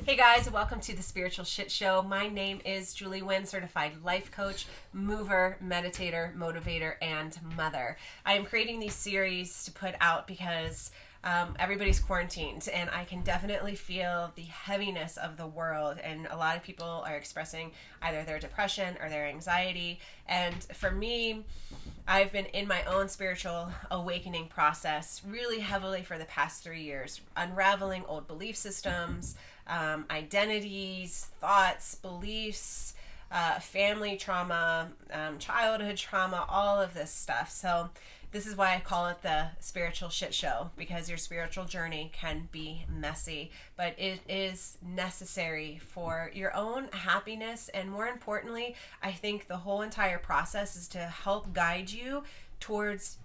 Hey guys, welcome to the Spiritual Shit Show. My name is Julie Wynn, certified life coach, mover, meditator, motivator, and mother. I am creating these series to put out because everybody's quarantined, and I can definitely feel the heaviness of the world, and a lot of people are expressing either their depression or their anxiety. And for me, I've been in my own spiritual awakening process really heavily for the past 3 years, unraveling old belief systems, identities, thoughts, beliefs, family trauma, childhood trauma, all of this stuff. So this is why I call it the Spiritual Shit Show, because your spiritual journey can be messy, but it is necessary for your own happiness. And more importantly, I think the whole entire process is to help guide you towards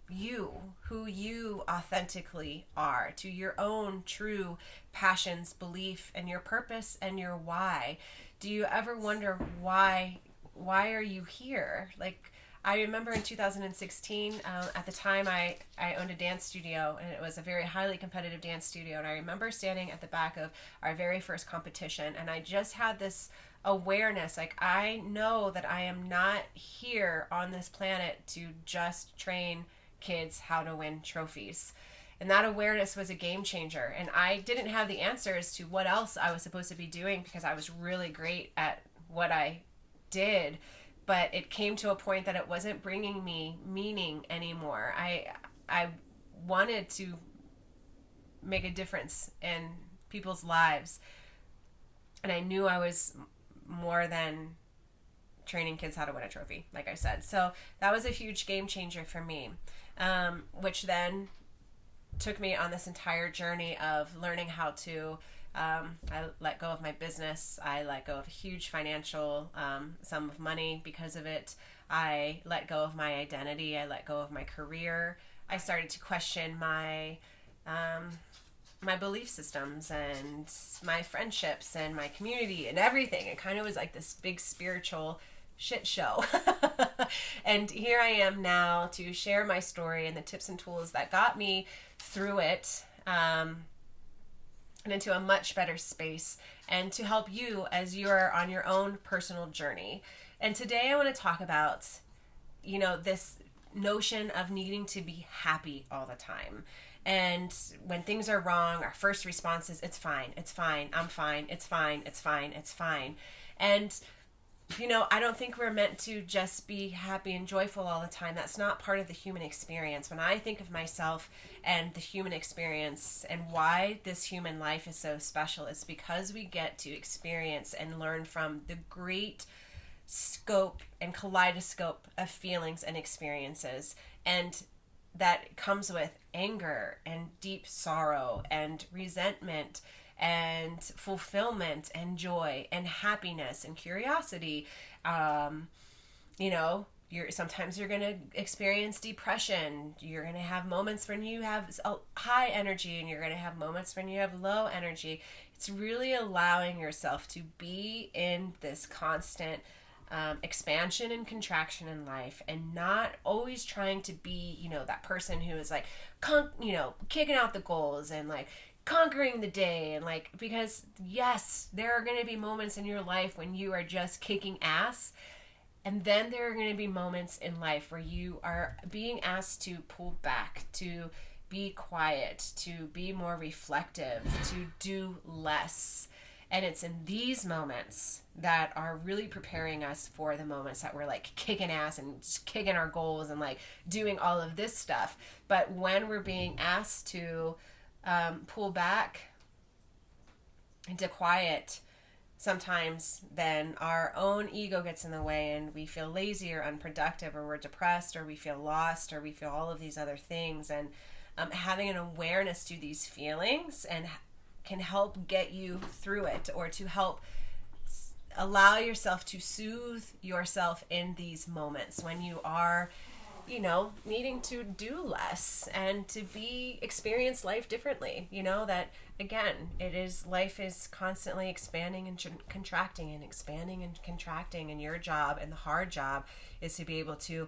you, who you authentically are, to your own true passions, belief, and your purpose and your why. Do you ever wonder why are you here? Like, I remember in 2016, at the time I owned a dance studio, and it was a very highly competitive dance studio, and I remember standing at the back of our very first competition, and I just had this awareness, like, I know that I am not here on this planet to just train kids how to win trophies. And that awareness was a game changer. And I didn't have the answers to what else I was supposed to be doing, because I was really great at what I did. But it came to a point that it wasn't bringing me meaning anymore. I wanted to make a difference in people's lives. And I knew I was more than training kids how to win a trophy, like I said. So that was a huge game changer for me, which then took me on this entire journey of learning how to I let go of my business. I let go of a huge financial sum of money because of it. I let go of my identity. I let go of my career. I started to question my my belief systems and my friendships and my community and everything. It kind of was like this big spiritual shit show. And here I am now to share my story and the tips and tools that got me through it, and into a much better space, and to help you as you're on your own personal journey. And today I want to talk about, this notion of needing to be happy all the time. And when things are wrong, our first response is, it's fine, I'm fine, it's fine. And I don't think we're meant to just be happy and joyful all the time. That's not part of the human experience. When I think of myself and the human experience and why this human life is so special, it's because we get to experience and learn from the great scope and kaleidoscope of feelings and experiences. And that comes with anger and deep sorrow and resentment and fulfillment and joy and happiness and curiosity. Sometimes you're going to experience depression. You're going to have moments when you have high energy, and you're going to have moments when you have low energy. It's really allowing yourself to be in this constant expansion and contraction in life, and not always trying to be, that person who is like, kicking out the goals and like conquering the day, and like, because yes, there are going to be moments in your life when you are just kicking ass, and then there are going to be moments in life where you are being asked to pull back, to be quiet, to be more reflective, to do less. And it's in these moments that are really preparing us for the moments that we're like kicking ass and just kicking our goals and like doing all of this stuff. But when we're being asked to pull back into quiet, sometimes then our own ego gets in the way, and we feel lazy or unproductive, or we're depressed, or we feel lost, or we feel all of these other things. And having an awareness to these feelings and can help get you through it, or to help allow yourself to soothe yourself in these moments when you are needing to do less and to experience life differently. That again, life is constantly expanding and contracting and expanding and contracting, and your job and the hard job is to be able to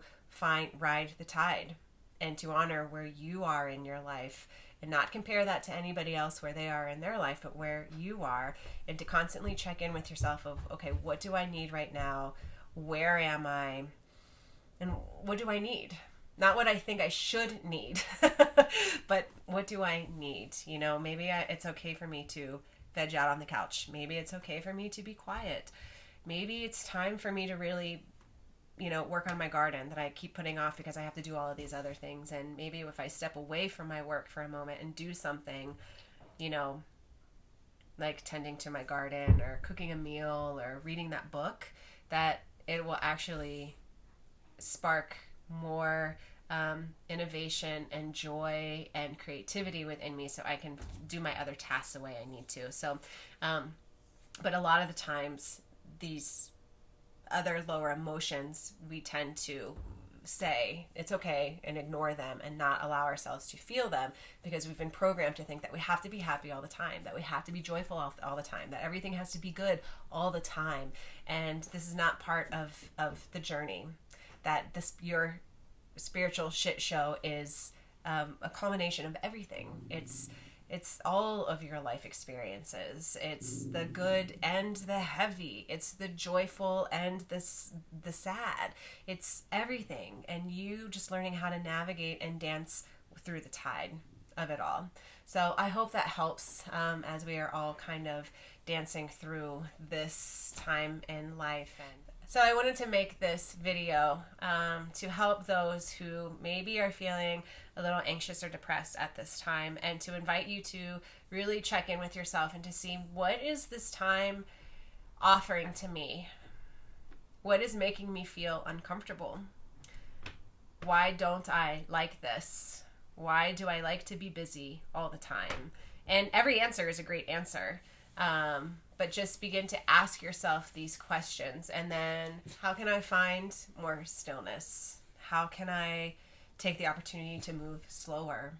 ride the tide. and to honor where you are in your life and not compare that to anybody else where they are in their life, but where you are, and to constantly check in with yourself of, okay, what do I need right now? Where am I? And what do I need? Not what I think I should need, but what do I need? You know, maybe it's okay for me to veg out on the couch. Maybe it's okay for me to be quiet. Maybe it's time for me to really, you know, work on my garden that I keep putting off because I have to do all of these other things. And maybe if I step away from my work for a moment and do something, you know, like tending to my garden or cooking a meal or reading that book, that it will actually spark more innovation and joy and creativity within me, so I can do my other tasks the way I need to. So, but a lot of the times, these other lower emotions, we tend to say it's okay and ignore them and not allow ourselves to feel them, because we've been programmed to think that we have to be happy all the time, that we have to be joyful all the time, that everything has to be good all the time. And this is not part of the journey. That your spiritual shit show is a culmination of everything. It's all of your life experiences. It's the good and the heavy. It's the joyful and the sad. It's everything. And you just learning how to navigate and dance through the tide of it all. So I hope that helps as we are all kind of dancing through this time in life. And so I wanted to make this video to help those who maybe are feeling a little anxious or depressed at this time, and to invite you to really check in with yourself and to see, what is this time offering to me? What is making me feel uncomfortable? Why don't I like this? Why do I like to be busy all the time? And every answer is a great answer. But just begin to ask yourself these questions. And then, how can I find more stillness? How can I take the opportunity to move slower?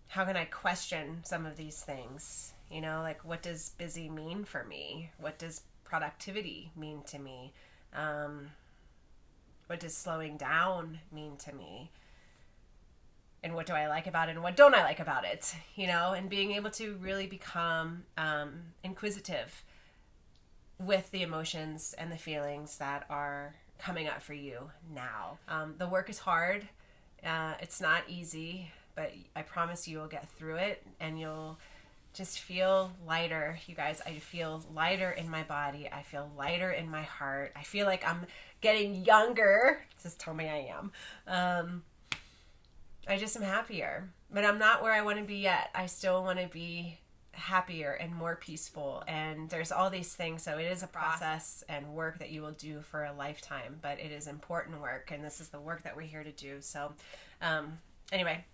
How can I question some of these things? You know, like, what does busy mean for me? What does productivity mean to me? What does slowing down mean to me? And what do I like about it, and what don't I like about it? You know, and being able to really become inquisitive with the emotions and the feelings that are coming up for you now. The work is hard. It's not easy, but I promise you will get through it, and you'll just feel lighter. You guys, I feel lighter in my body. I feel lighter in my heart. I feel like I'm getting younger. Just tell me I am. I just am happier, but I'm not where I want to be yet. I still want to be happier and more peaceful, and there's all these things. So it is a process and work that you will do for a lifetime, but it is important work, and this is the work that we're here to do. So anyway,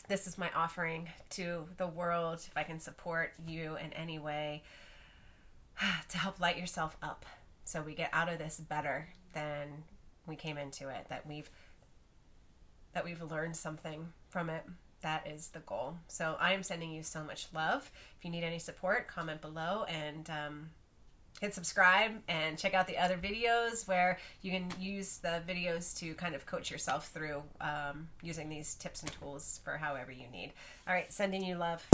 this is my offering to the world. If I can support you in any way to help light yourself up, so we get out of this better than we came into it, that we've learned something from it. That is the goal. So I am sending you so much love. If you need any support, comment below, and hit subscribe, and check out the other videos where you can use the videos to kind of coach yourself through using these tips and tools for however you need. All right, sending you love.